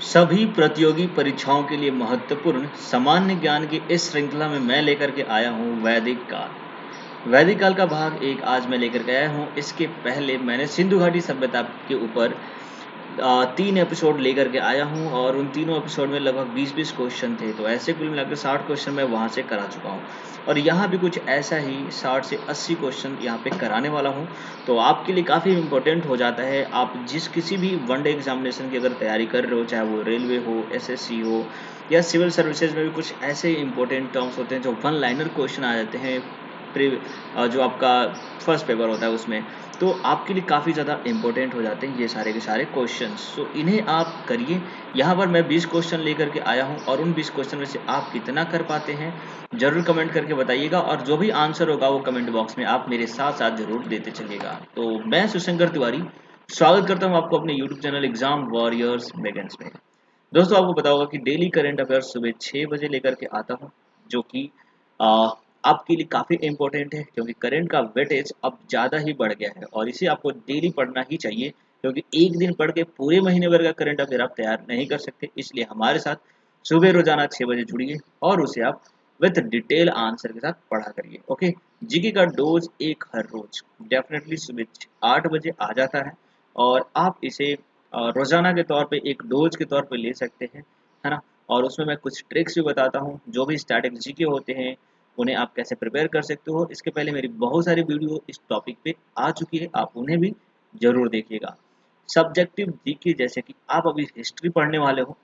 सभी प्रतियोगी परीक्षाओं के लिए महत्वपूर्ण सामान्य ज्ञान की इस श्रृंखला में मैं लेकर के आया हूँ वैदिक काल। वैदिक काल का भाग एक आज मैं लेकर के आया हूँ। इसके पहले मैंने सिंधु घाटी सभ्यता के ऊपर 3 एपिसोड लेकर के आया हूँ और उन तीनों एपिसोड में लगभग 20-20 क्वेश्चन थे, तो ऐसे कुल मिलाकर 60 क्वेश्चन मैं वहाँ से करा चुका हूँ और यहाँ भी कुछ ऐसा ही 60 से 80 क्वेश्चन यहाँ पे कराने वाला हूँ। तो आपके लिए काफ़ी इम्पोर्टेंट हो जाता है। आप जिस किसी भी वनडे एग्जामिनेशन की अगर तैयारी कर रहे हो, चाहे वो रेलवे हो, एसएससी हो या सिविल सर्विसेज में भी कुछ ऐसे इंपॉर्टेंट टर्म्स होते हैं जो वन लाइनर क्वेश्चन आ जाते हैं जो आपका फर्स्ट पेपर होता है उसमें, तो आपके लिए काफ़ी ज़्यादा इंपॉर्टेंट हो जाते हैं ये सारे के सारे क्वेश्चंस। सो इन्हें आप करिए। यहाँ पर मैं 20 क्वेश्चन लेकर के आया हूँ और उन 20 क्वेश्चन में से आप कितना कर पाते हैं ज़रूर कमेंट करके बताइएगा और जो भी आंसर होगा वो कमेंट बॉक्स में आप मेरे साथ साथ ज़रूर देते चलिएगा। तो मैं सुशंकर तिवारी स्वागत करता हूँ आपको अपने YouTube channel exam warriors begins में। दोस्तों, आपको पता होगा कि डेली करंट अफेयर्स सुबह 6 बजे लेकर के आता हूँ, जो कि आपके लिए काफ़ी इंपॉर्टेंट है क्योंकि करंट का वेटेज अब ज़्यादा ही बढ़ गया है और इसे आपको डेली पढ़ना ही चाहिए क्योंकि एक दिन पढ़ के पूरे महीने भर का करंट अफेयर आप तैयार नहीं कर सकते। इसलिए हमारे साथ सुबह रोजाना 6 बजे जुड़िए और उसे आप विथ डिटेल आंसर के साथ पढ़ा करिए। ओके, जीके का डोज एक हर रोज डेफिनेटली सुबह 8 बजे आ जाता है और आप इसे रोजाना के तौर पे एक डोज के तौर पे ले सकते हैं, है ना। और उसमें मैं कुछ ट्रिक्स भी बताता हूँ, जो भी स्टैटिक जीके होते हैं उन्हें आप कैसे प्रिपेयर कर सकते हो। इसके पहले मेरी बहुत सारी वीडियो इस टॉपिक पे आ चुकी है, आप उन्हें भी जरूर देखिएगा। सब्जेक्टिव जीके जैसे कि आप अभी हिस्ट्री पढ़ने वाले हो,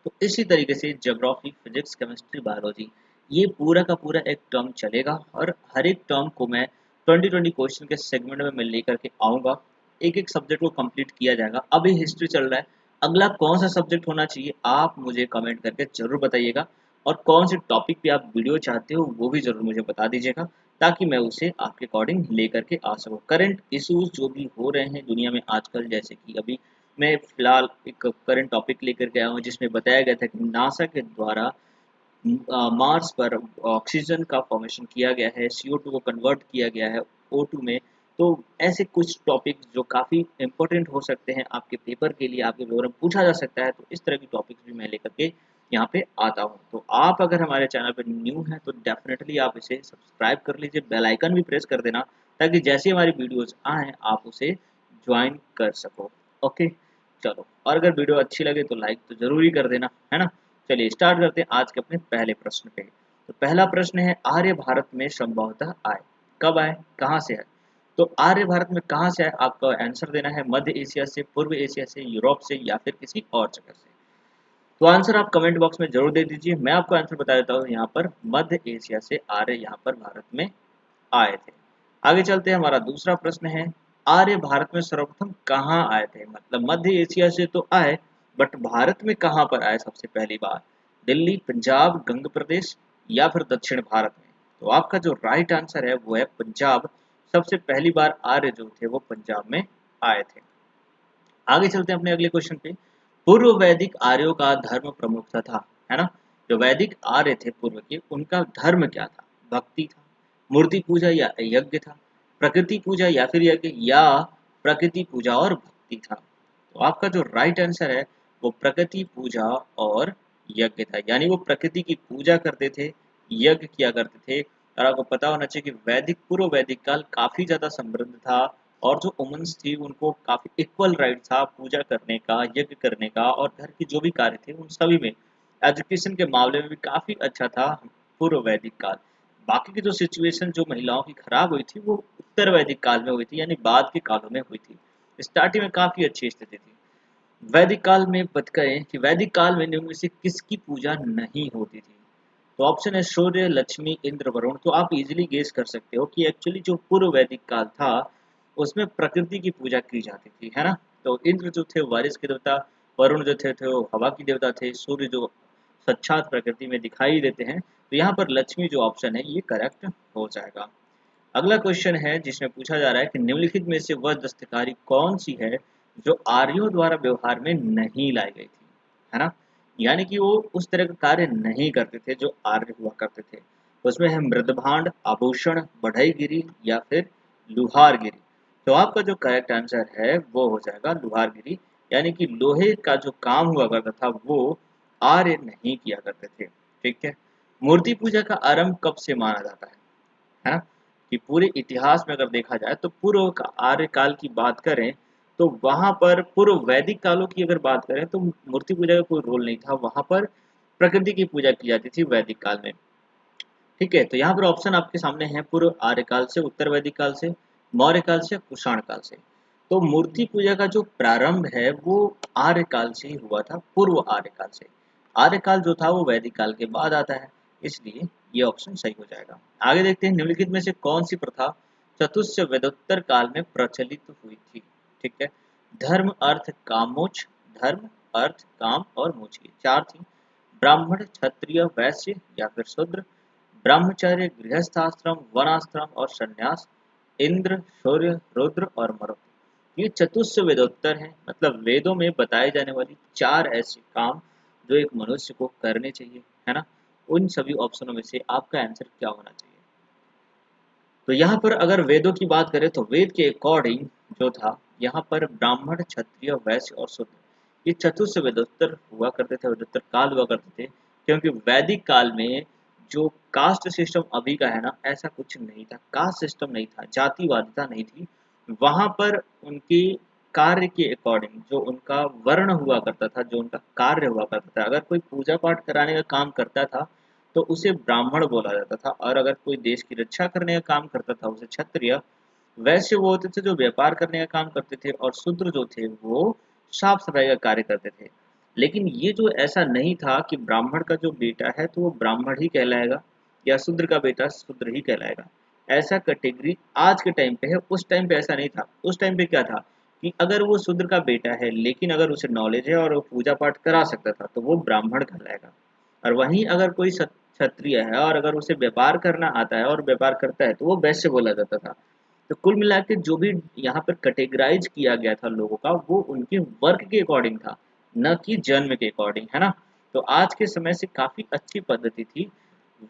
तो इसी तरीके से ज्योग्राफी, फिजिक्स, केमिस्ट्री, बायोलॉजी, ये पूरा का पूरा एक टर्म चलेगा और हर एक टर्म को मैं 20-20 क्वेश्चन के सेगमेंट में मैं लेकर के आऊँगा। एक एक सब्जेक्ट को कंप्लीट किया जाएगा। अभी हिस्ट्री चल रहा है, अगला कौन सा सब्जेक्ट होना चाहिए आप मुझे कमेंट करके जरूर बताइएगा और कौन से टॉपिक पे आप वीडियो चाहते हो वो भी जरूर मुझे बता दीजिएगा ताकि मैं उसे आपके अकॉर्डिंग लेकर के आ सकूँ। करंट इश्यूज जो भी हो रहे हैं दुनिया में आजकल, जैसे कि अभी मैं फिलहाल एक करंट टॉपिक लेकर के आया हूँ जिसमें बताया गया था कि नासा के द्वारा मार्स पर ऑक्सीजन का फॉर्मेशन किया गया है, CO2 को कन्वर्ट किया गया है O2 में। तो ऐसे कुछ टॉपिक जो काफ़ी इंपॉर्टेंट हो सकते हैं आपके पेपर के लिए, आपके पेपर में पूछा जा सकता है, तो इस तरह की टॉपिक्स भी मैं लेकर के यहाँ पे आता हूँ। तो आप अगर हमारे चैनल पे न्यू हैं तो डेफिनेटली आप इसे सब्सक्राइब कर लीजिए, बेल आइकन भी प्रेस कर देना ताकि जैसे हमारी वीडियोस आएँ आप उसे ज्वाइन कर सको। ओके, चलो, और अगर वीडियो अच्छी लगे तो लाइक तो जरूर ही कर देना, है ना। चलिए स्टार्ट करते हैं आज के अपने पहले प्रश्न पे। तो पहला प्रश्न है, आर्य भारत में संभवतः आए, कब आए, कहाँ से आए। तो आर्य भारत में कहाँ से आए, आपका आंसर देना है मध्य एशिया से, पूर्व एशिया से, यूरोप से या फिर किसी और जगह से। तो आंसर आप कमेंट बॉक्स में जरूर दे दीजिए। मैं आपको आंसर बता देता हूँ, यहाँ पर मध्य एशिया से आर्य यहाँ पर भारत में आए थे। आगे चलते हैं, हमारा दूसरा प्रश्न है, आर्य भारत में सर्वप्रथम कहाँ आए थे। मतलब मध्य एशिया से तो आए, बट भारत में कहाँ पर आए सबसे पहली बार, दिल्ली, पंजाब, गंग प्रदेश या फिर दक्षिण भारत में। तो आपका जो राइट आंसर है वो है पंजाब। सबसे पहली बार आर्य जो थे वो पंजाब में आए थे। आगे चलते हैं अपने अगले क्वेश्चन पे। पूर्व वैदिक आर्यों का धर्म प्रमुखता था, है ना। जो वैदिक आर्य थे पूर्व के, उनका धर्म क्या था। भक्ति था, मूर्ति पूजा या यज्ञ था, प्रकृति पूजा या फिर यज्ञ, या प्रकृति पूजा और भक्ति था। तो आपका जो राइट आंसर है वो प्रकृति पूजा और यज्ञ था, यानी वो प्रकृति की पूजा करते थे, यज्ञ किया करते थे। और आपको पता होना चाहिए कि वैदिक, पूर्व वैदिक काल काफी ज्यादा समृद्ध था और जो वुमेन्स थी उनको काफी इक्वल राइट था पूजा करने का, यज्ञ करने का और घर के जो भी कार्य थे उन सभी में। एजुकेशन के मामले में भी काफी अच्छा था पूर्व वैदिक काल। बाकी की जो सिचुएशन जो महिलाओं की खराब हुई थी वो उत्तर वैदिक काल में हुई थी, यानी बाद के कालों में हुई थी। स्टार्टिंग में काफी अच्छी स्थिति थी। वैदिक काल में बात करें कि वैदिक काल में निम्न में से किसकी पूजा नहीं होती थी। तो ऑप्शन है सूर्य, लक्ष्मी, इंद्र, वरुण। तो आप इजीली गेस कर सकते हो कि एक्चुअली जो पूर्व वैदिक काल था उसमें प्रकृति की पूजा की जाती थी, है ना। तो इंद्र जो थे बारिश के देवता, वरुण जो थे वो हवा की देवता थे, सूर्य जो साक्षात प्रकृति में दिखाई देते हैं। तो यहाँ पर लक्ष्मी जो ऑप्शन है ये करेक्ट हो जाएगा। अगला क्वेश्चन है जिसमें पूछा जा रहा है कि निम्नलिखित में से वह दस्तकारी कौन सी है जो आर्यों द्वारा व्यवहार में नहीं लाई गई थी, है ना। यानी कि वो उस तरह का कार्य नहीं करते थे जो आर्य हुआ करते थे। उसमें है मृदभांड, आभूषण, बढ़ईगिरी या फिर लुहारगिरी। तो आपका जो करेक्ट आंसर है वो हो जाएगा लुहारगिरी। यानी कि लोहे का जो काम हुआ करता था वो आर्य नहीं किया करते थे। ठीक है। मूर्ति पूजा का आरंभ कब से माना जाता है ना? कि पूरे इतिहास में अगर देखा जाए तो पूर्व का आर्य काल की बात करें तो वहां पर पूर्व वैदिक कालों की अगर बात करें तो मूर्ति पूजा का कोई रोल नहीं था, वहां पर प्रकृति की पूजा की जाती थी वैदिक काल में। ठीक है, तो यहाँ पर ऑप्शन आपके सामने है पूर्व आर्यकाल से, उत्तर वैदिक काल से, मौर्य काल से, कुषाण काल से। तो मूर्ति पूजा का जो प्रारंभ है वो आर्यकाल से ही हुआ था, पूर्व आर्यकाल से। आर्यकाल जो था वो वैदिक काल के बाद आता है, इसलिए ये ऑप्शन सही हो जाएगा। आगे देखते हैं, निम्नलिखित में से कौन सी प्रथा चतुस्य वेदोत्तर काल में प्रचलित हुई थी? ठीक है। धर्म अर्थ कामोच, धर्म अर्थ काम और मोक्ष, ये चार थी। ब्राह्मण क्षत्रिय वैश्य या फिर शूद्र, ब्रह्मचर्य गृहस्थाश्रम वनाश्रम और संन्यास, इंद्र सूर्य रुद्र और मरुत। ये चतुस्र वेदोत्तर हैं, मतलब वेदों में बताए जाने वाली चार ऐसे काम जो एक मनुष्य को करने चाहिए, है ना? उन सभी ऑप्शनों में से आपका आंसर क्या होना चाहिए? तो यहाँ पर अगर वेदों की बात करें तो वेद के अकॉर्डिंग जो था, यहाँ पर ब्राह्मण क्षत्रिय वैश्य और शूद्र, ये चतुर्थ वेदोत्तर हुआ करते थे, वेदोत्तर काल हुआ करते थे। क्योंकि वैदिक काल में जो कास्ट सिस्टम अभी का है ना, ऐसा कुछ नहीं था, कास्ट सिस्टम नहीं था, जातिवादिता नहीं थी। वहां पर उनके कार्य के अकॉर्डिंग जो उनका वर्ण हुआ करता था, जो उनका कार्य हुआ करता था, अगर कोई पूजा पाठ कराने का काम करता था तो उसे ब्राह्मण बोला जाता था, और अगर कोई देश की रक्षा करने का काम करता था उसे क्षत्रिय। वैश्य वो होते थे जो व्यापार करने का काम करते थे, और शूद्र जो थे वो साफ सफाई का कार्य करते थे। लेकिन ये जो ऐसा नहीं था कि ब्राह्मण का जो बेटा है तो वो ब्राह्मण ही कहलाएगा, या शूद्र का बेटा शूद्र ही कहलाएगा, ऐसा कैटेगरी आज के टाइम पे है। उस टाइम पे ऐसा नहीं था। उस टाइम पे क्या था कि अगर वो शूद्र का बेटा है लेकिन अगर उसे नॉलेज है और वो पूजा पाठ करा सकता था तो वो ब्राह्मण कहलाएगा। और वहीं अगर कोई क्षत्रिय है और अगर उसे व्यापार करना आता है और व्यापार करता है तो वो वैश्य बोला जाता था। तो कुल मिला के जो भी यहाँ पर कैटेगराइज किया गया था लोगों का, वो उनके वर्क के अकॉर्डिंग था, न कि जन्म के अकॉर्डिंग, है ना? तो आज के समय से काफी अच्छी पद्धति थी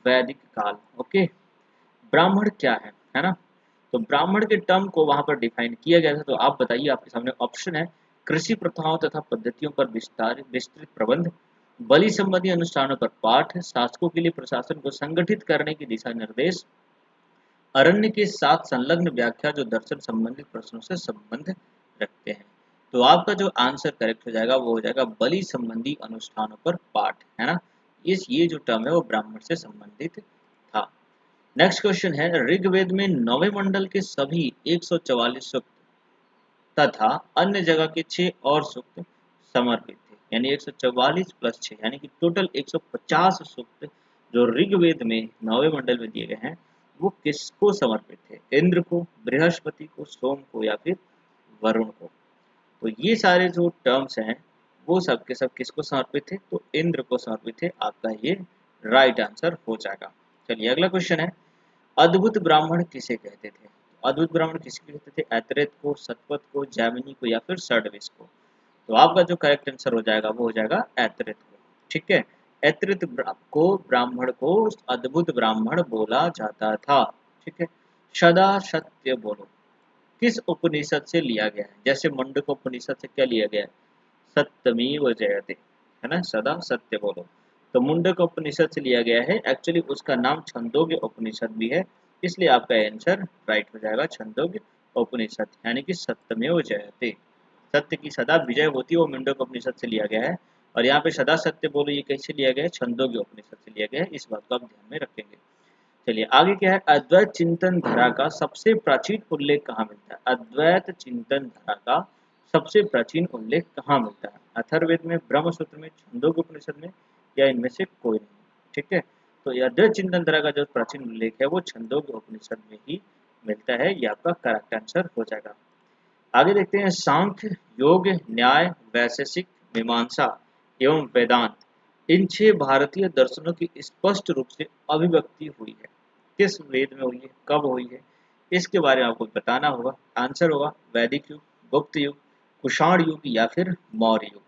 वैदिक काल। ओके। ब्राह्मण क्या है ना? तो ब्राह्मण के टर्म को वहां पर डिफाइन किया गया था। तो आप बताइए, आपके सामने ऑप्शन है, कृषि प्रथाओं तथा पद्धतियों पर विस्तृत प्रबंध, बलि संबंधी अनुष्ठानों पर पाठ, शासकों के लिए प्रशासन को संगठित करने की दिशा निर्देश, अरण्य के साथ संलग्न व्याख्या जो दर्शन संबंधित प्रश्नों से संबंध रखते हैं। तो आपका जो आंसर करेक्ट हो जाएगा वो हो जाएगा बलि संबंधी अनुष्ठानों पर पाठ, है ना? ये जो टर्म है वो ब्राह्मण से संबंधित था। नेक्स्ट क्वेश्चन है, ऋग्वेद में नौवें मंडल के सभी 144 सूक्त तथा अन्य जगह के 6 और सूक्त समर्पित थे। यानी 144 प्लस 6 यानी कि टोटल 150 सूक्त जो ऋग्वेद में नौवें मंडल में दिए गए हैं वो किसको समर्पित थे? इंद्र को, बृहस्पति को, सोम को या फिर वरुण को? तो ये सारे जो टर्म्स हैं वो सब के सब किसको समर्पित थे? तो इंद्र को समर्पित थे। आपका ये राइट आंसर हो जाएगा। चलिए अगला क्वेश्चन है, अद्भुत ब्राह्मण किसे कहते थे? अद्भुत ब्राह्मण किसे कहते थे? ऐतरेत को, सतपथ को, जैमिनी को या फिर षड्विश को? तो आपका जो करेक्ट आंसर हो जाएगा वो हो जाएगा ऐतरेत को। ठीक है। ऐतरेत को ब्राह्मण को अद्भुत ब्राह्मण बोला जाता था। ठीक है। सदा सत्य बोलो किस उपनिषद से लिया गया है? जैसे मुंडक उपनिषद से क्या लिया गया है? सत्यमेव जयते, है ना? सदा सत्य बोलो। तो मुंडक उपनिषद से लिया गया है। एक्चुअली उसका नाम छंदोग्य उपनिषद भी है, इसलिए आपका आंसर राइट हो जाएगा छंदोग्य उपनिषद, यानी कि सत्यमेव जयते, सत्य की सदा विजय होती है, वो मुंडक उपनिषद से लिया गया है। और यहाँ पे सदा सत्य बोलो ये कैसे लिया गया है? छंदोग्य उपनिषद से लिया गया है। इस बात को आप ध्यान में रखेंगे। चलिए आगे क्या है, अद्वैत चिंतन धारा का सबसे प्राचीन उल्लेख कहाँ मिलता है? अद्वैत चिंतन धारा का सबसे प्राचीन उल्लेख कहाँ मिलता है? अथर्ववेद में, ब्रह्म सूत्र में, छंदोग्य उपनिषद में, या इनमें से कोई नहीं? ठीक है। तो ये अद्वैत चिंतन धारा का जो प्राचीन उल्लेख है वो छंदोग्य उपनिषद में ही मिलता है। ये आपका करेक्ट आंसर हो जाएगा। आगे देखते हैं, सांख्य, योग, न्याय, वैशेषिक, मीमांसा एवं वेदांत, इन 6 भारतीय दर्शनों की स्पष्ट रूप से अभिव्यक्ति हुई है। किस वेद में हुई है, कब हुई है, इसके बारे में आपको बताना होगा। आंसर होगा वैदिक युग, गुप्त युग, कुषाण युग या फिर मौर्य युग।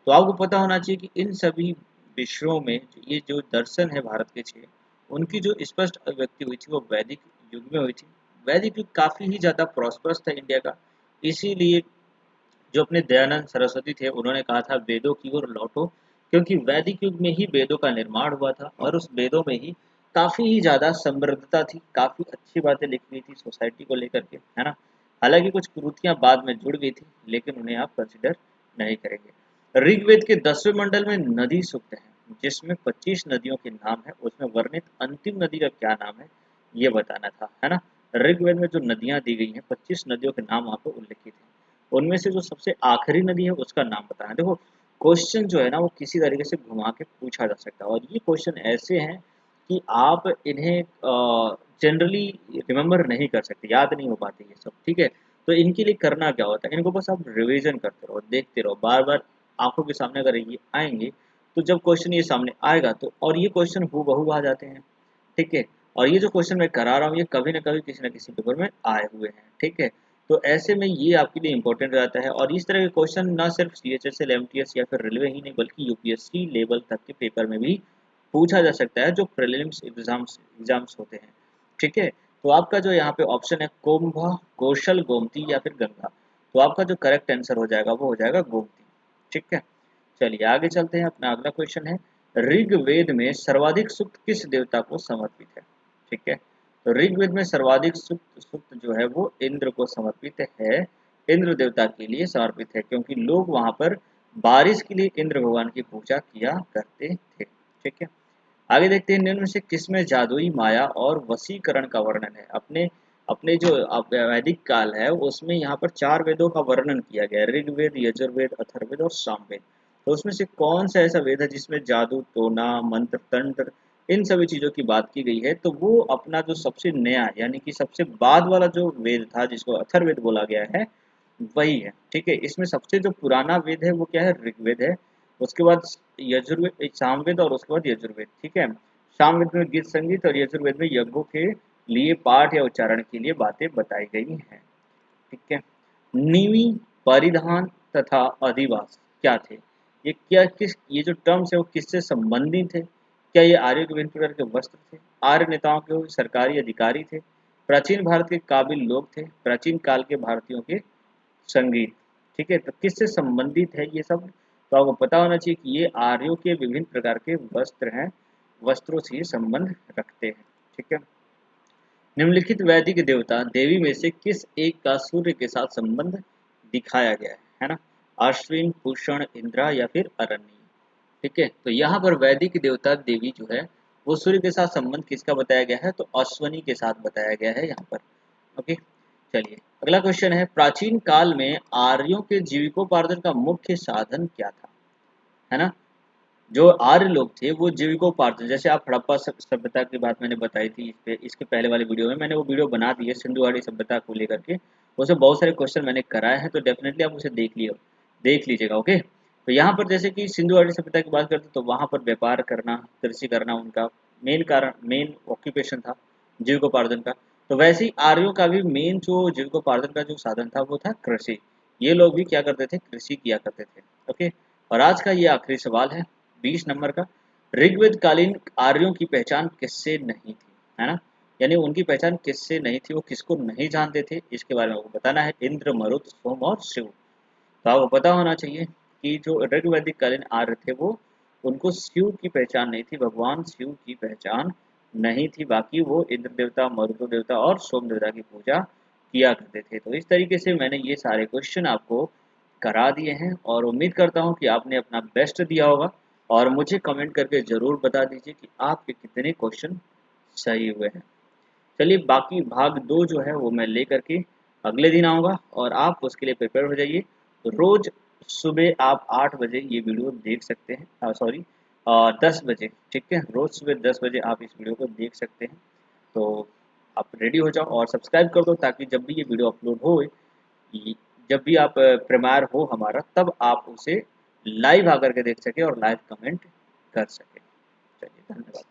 तो आपको पता होना चाहिए कि इन सभी विषयों में ये जो दर्शन है भारत के 6, उनकी जो स्पष्ट अभिव्यक्ति हुई थी वो वैदिक युग में हुई थी। वैदिक युग काफी ही ज्यादा प्रॉस्परस था इंडिया का, इसीलिए जो अपने दयानंद सरस्वती थे, उन्होंने कहा था वेदों की ओर लौटो, क्योंकि वैदिक युग में ही वेदों का निर्माण हुआ था और उस वेदों में ही काफ़ी ही ज़्यादा समृद्धता थी, काफ़ी अच्छी बातें लिखी गई थी सोसाइटी को लेकर के, है ना। हालांकि कुछ कुरीतियां बाद में जुड़ गई थी, लेकिन उन्हें आप कंसिडर नहीं करेंगे। ऋग्वेद के 10वें मंडल में नदी सूक्त है, जिसमें 25 नदियों के नाम है, उसमें वर्णित अंतिम नदी का क्या नाम है ये बताना था, है ना। ऋग्वेद में जो नदियां दी गई हैं, 25 नदियों के नाम वहाँ पे उल्लिखित हैं, उनमें से जो सबसे आखिरी नदी है उसका नाम बताना। देखो, क्वेश्चन जो है ना वो किसी तरीके से घुमा के पूछा जा सकता है, और ये क्वेश्चन ऐसे हैं कि आप इन्हें जनरली रिमेम्बर नहीं कर सकते, याद नहीं हो पाते ये सब, ठीक है। तो इनके लिए करना क्या होता है, इनको बस आप रिवीजन करते रहो, देखते रहो, बार बार आंखों के सामने अगर ये आएंगे तो जब क्वेश्चन ये सामने आएगा तो, और ये क्वेश्चन हूबहू आ जाते हैं, ठीक है। और ये जो क्वेश्चन मैं करा रहा हूँ ये कभी ना कभी किसी न किसी पेपर में आए हुए हैं, ठीक है। तो ऐसे में ये आपके लिए इंपॉर्टेंट रहता है, और इस तरह के क्वेश्चन ना सिर्फ CHSL MTS या फिर रेलवे ही नहीं बल्कि UPSC लेवल तक के पेपर में भी पूछा जा सकता है, जो प्रीलिम्स एग्जाम्स होते हैं, ठीक है। तो आपका जो यहाँ पे ऑप्शन है कुंभ, कौशल, गोमती या फिर गंगा, तो आपका जो करेक्ट आंसर हो जाएगा वो हो जाएगा गोमती, ठीक है। चलिए आगे चलते हैं, अपना अगला क्वेश्चन है ऋग्वेद में सर्वाधिक सूक्त किस देवता को समर्पित है, ठीक है। तो ऋग्वेद में सर्वाधिक सूक्त जो है वो इंद्र को समर्पित है, इंद्र देवता के लिए समर्पित है, क्योंकि लोग वहां पर बारिश के लिए इंद्र भगवान की पूजा किया करते थे, ठीक है। आगे देखते हैं निम्न में से किसमें जादुई माया और वशीकरण का वर्णन है। अपने अपने जो वैदिक काल है उसमें यहाँ पर 4 वेदों का वर्णन किया गया है, ऋग्वेद, यजुर्वेद, अथर्ववेद और सामवेद। तो उसमें से कौन सा ऐसा वेद है जिसमें जादू, टोना, मंत्र, तंत्र, इन सभी चीजों की बात की गई है, तो वो अपना जो सबसे नया यानी कि सबसे बाद वाला जो वेद था जिसको अथर्ववेद बोला गया है वही है, ठीक है। इसमें सबसे जो पुराना वेद है वो क्या है, ऋग्वेद है। उसके बाद यजुर्वेद, सामवेद और उसके बाद यजुर्वेद, ठीक है। सामवेद में गीत संगीत और यजुर्वेद में यज्ञों के लिए पाठ या उच्चारण के लिए बातें बताई गई हैं, ठीक है। निमि, परिधान तथा अधिवास क्या थे, ये क्या किस ये जो टर्म्स है वो किससे संबंधित है। क्या ये आर्यों के विभिन्न प्रकार के वस्त्र थे, आर्य नेताओं के सरकारी अधिकारी थे, प्राचीन भारत के काबिल लोग थे, प्राचीन काल के भारतीयों के संगीत, ठीक है। तो किससे संबंधित है ये सब, तो आपको पता होना चाहिए कि ये आर्यों के विभिन्न प्रकार के वस्त्र हैं, वस्त्रों से ये संबंध रखते हैं, ठीक है। निम्नलिखित वैदिक देवता देवी में से किस एक का सूर्य के साथ संबंध दिखाया गया है ना। अश्विन, भूषण, इंद्रा या फिर अरण्य, ठीक है। तो यहाँ पर वैदिक देवता देवी जो है वो सूर्य के साथ संबंध किसका बताया गया है, तो अश्वनी के साथ बताया गया है यहाँ पर, ओके। चलिए अगला क्वेश्चन है प्राचीन काल में आर्यों के जीविकोपार्जन का मुख्य साधन क्या था, है ना। जो आर्य लोग थे वो जीविकोपार्जन, जैसे आप हड़प्पा सभ्यता की बात मैंने बताई थी इस पे, इसके पहले वाले वीडियो में मैंने वो वीडियो बना दी है सिंधु घाटी सभ्यता को लेकर के, उसमें बहुत सारे क्वेश्चन मैंने कराए हैं, तो डेफिनेटली आप उसे देख लीजिएगा, ओके। तो यहाँ पर जैसे कि सिंधु घाटी सभ्यता की बात करते तो वहाँ पर व्यापार करना, कृषि करना उनका मेन ऑक्यूपेशन था जीविकोपार्जन का। तो वैसे ही आर्यों का भी मेन जो जीविकोपार्जन का जो साधन था वो था कृषि, ये लोग भी क्या करते थे, कृषि किया करते थे, ओके। और आज का ये आखिरी सवाल है 20 नंबर का, ऋग्वेद कालीन आर्यों की पहचान किससे नहीं थी, है ना। यानी उनकी पहचान किससे नहीं थी, वो किसको नहीं जानते थे, इसके बारे में आपको बताना है, इंद्र, मरुत, सोम और शिव। तो आपको पता होना चाहिए कि जो ऋग्वैदिक कालीन आर्य थे वो, उनको शिव की पहचान नहीं थी, भगवान शिव की पहचान नहीं थी, बाकी वो इंद्र देवता, मरुतो देवता और सोम देवता की पूजा किया करते थे। तो इस तरीके से मैंने ये सारे क्वेश्चन आपको करा दिए हैं, और उम्मीद करता हूँ कि आपने अपना बेस्ट दिया होगा, और मुझे कमेंट करके ज़रूर बता दीजिए कि आपके कितने क्वेश्चन सही हुए हैं। चलिए बाकी भाग 2 जो है वो मैं लेकर के अगले दिन आऊँगा, और आप उसके लिए प्रिपेयर हो जाइए। तो रोज़ सुबह आप 8 बजे ये वीडियो देख सकते हैं, सॉरी 10 बजे, ठीक है। रोज़ सुबह 10 बजे आप इस वीडियो को देख सकते हैं। तो आप रेडी हो जाओ और सब्सक्राइब कर दो, ताकि जब भी ये वीडियो अपलोड हो, जब भी आप प्रीमियर हो हमारा, तब आप उसे लाइव आकर के देख सके और लाइव कमेंट कर सके। चलिए धन्यवाद।